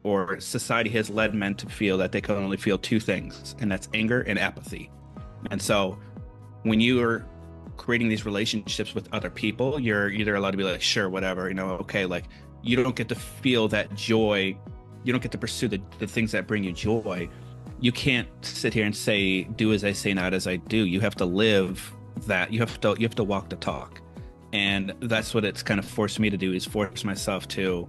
or society has led men to feel that they can only feel two things, and that's anger and apathy. And so when you are creating these relationships with other people, you're either allowed to be like, sure, whatever, okay, like you don't get to feel that joy. You don't get to pursue the things that bring you joy. You can't sit here and say, do as I say, not as I do. You have to live that. You have to walk the talk. And that's what it's kind of forced me to do, is force myself to,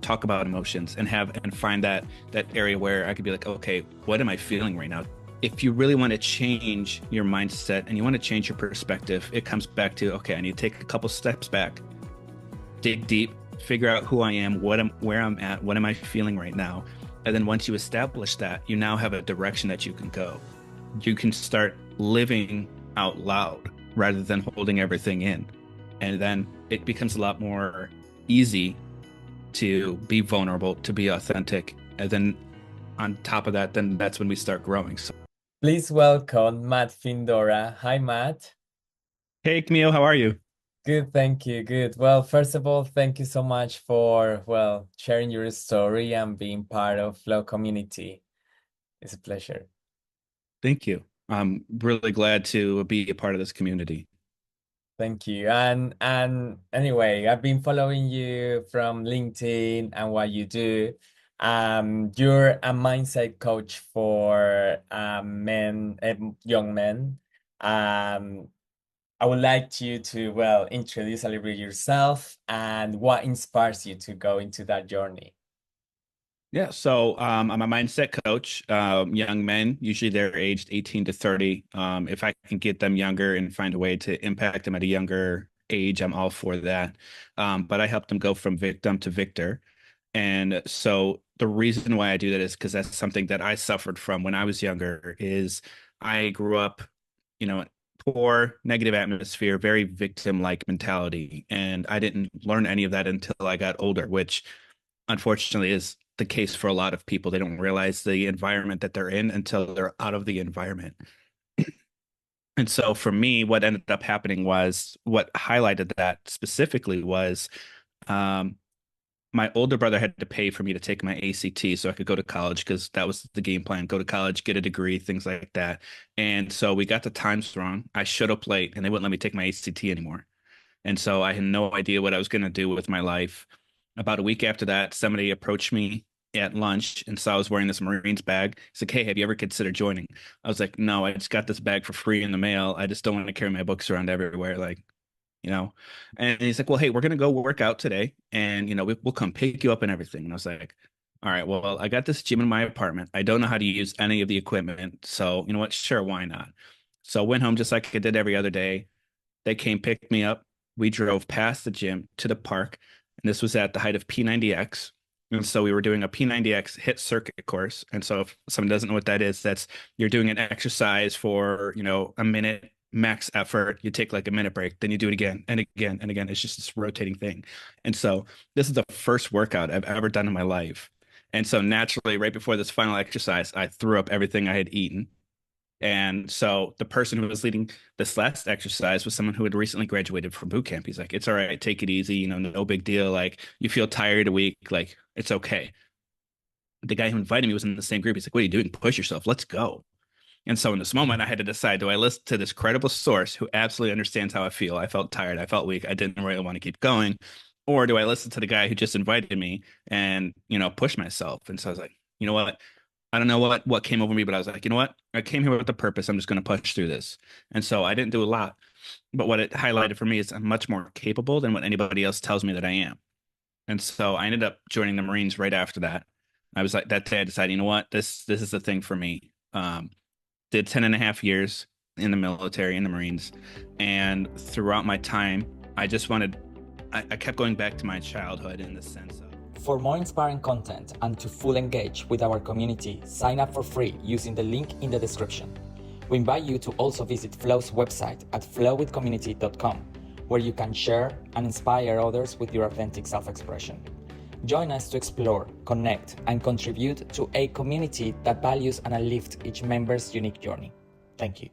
talk about emotions and find that area where I could be like, okay, what am I feeling right now? If you really want to change your mindset and you want to change your perspective, it comes back to, okay, I need to take a couple steps back, dig deep, figure out who I am, where I'm at, what am I feeling right now? And then once you establish that, you now have a direction that you can go. You can start living out loud rather than holding everything in. And then it becomes a lot more easy to be vulnerable, to be authentic. And then on top of that, then that's when we start growing. So, Please welcome Matt Findora. Hi, Matt. hey, Camilo, how are you? Good, thank you. Good. Well, first of all, thank you so much for, sharing your story and being part of Flow community. It's a pleasure. Thank you. I'm really glad to be a part of this community. Thank you. And anyway, I've been following you from LinkedIn and what you do. You're a mindset coach for men, young men. Um, I would like you to, introduce a little bit yourself and what inspires you to go into that journey. Yeah, so I'm a mindset coach. Young men, usually they're aged 18 to 30. If I can get them younger and find a way to impact them at a younger age, I'm all for that. But I help them go from victim to victor. And so the reason why I do that is because that's something that I suffered from when I was younger, is I grew up, you know, poor, negative atmosphere, very victim-like mentality. And I didn't learn any of that until I got older, which unfortunately is the case for a lot of people. They don't realize the environment that they're in until they're out of the environment. And so for me, what ended up happening was, what highlighted that specifically was, um, my older brother had to pay for me to take my ACT so I could go to college, because that was the game plan: go to college, get a degree, things like that. And so we got the times wrong. I showed up late and they wouldn't let me take my ACT anymore. And so I had no idea what I was going to do with my life. About a week after that, somebody approached me at lunch and saw I was wearing this Marines bag. He's like, hey, have you ever considered joining? I was like, no, I just got this bag for free in the mail. I just don't want to carry my books around everywhere. Like, you know, and he's like, well, hey, we're going to go work out today, and, we'll come pick you up and everything. And I was like, all right, well, I got this gym in my apartment. I don't know how to use any of the equipment. So, you know what? Sure, why not? So I went home just like I did every other day. They came, picked me up. We drove past the gym to the park, and this was at the height of P90X. And so we were doing a P90X hit circuit course. And so if someone doesn't know what that is, that's, you're doing an exercise for, a minute max effort. You take like a minute break, then you do it again and again and again. It's just this rotating thing. And so this is the first workout I've ever done in my life. And so naturally, right before this final exercise, I threw up everything I had eaten. And so the person who was leading this last exercise was someone who had recently graduated from boot camp. He's like, it's all right, take it easy, no big deal. Like, you feel tired a week, like, it's okay. The guy who invited me was in the same group. He's like, what are you doing? Push yourself. Let's go. And so in this moment, I had to decide, do I listen to this credible source who absolutely understands how I feel? I felt tired. I felt weak. I didn't really want to keep going. Or do I listen to the guy who just invited me and, push myself? And so I was like, you know what? I don't know what came over me, but I was like, you know what? I came here with a purpose. I'm just going to push through this. And so I didn't do a lot. But what it highlighted for me is I'm much more capable than what anybody else tells me that I am. And so I ended up joining the Marines right after that. I was like, that day I decided, you know what? This is the thing for me. Did 10 and a half years in the military, in the Marines. And throughout my time, I kept going back to my childhood, in the sense of. For more inspiring content and to full engage with our community, sign up for free using the link in the description. We invite you to also visit Flow's website at flowwithcommunity.com, where you can share and inspire others with your authentic self-expression. Join us to explore, connect, and contribute to a community that values and uplifts each member's unique journey. Thank you.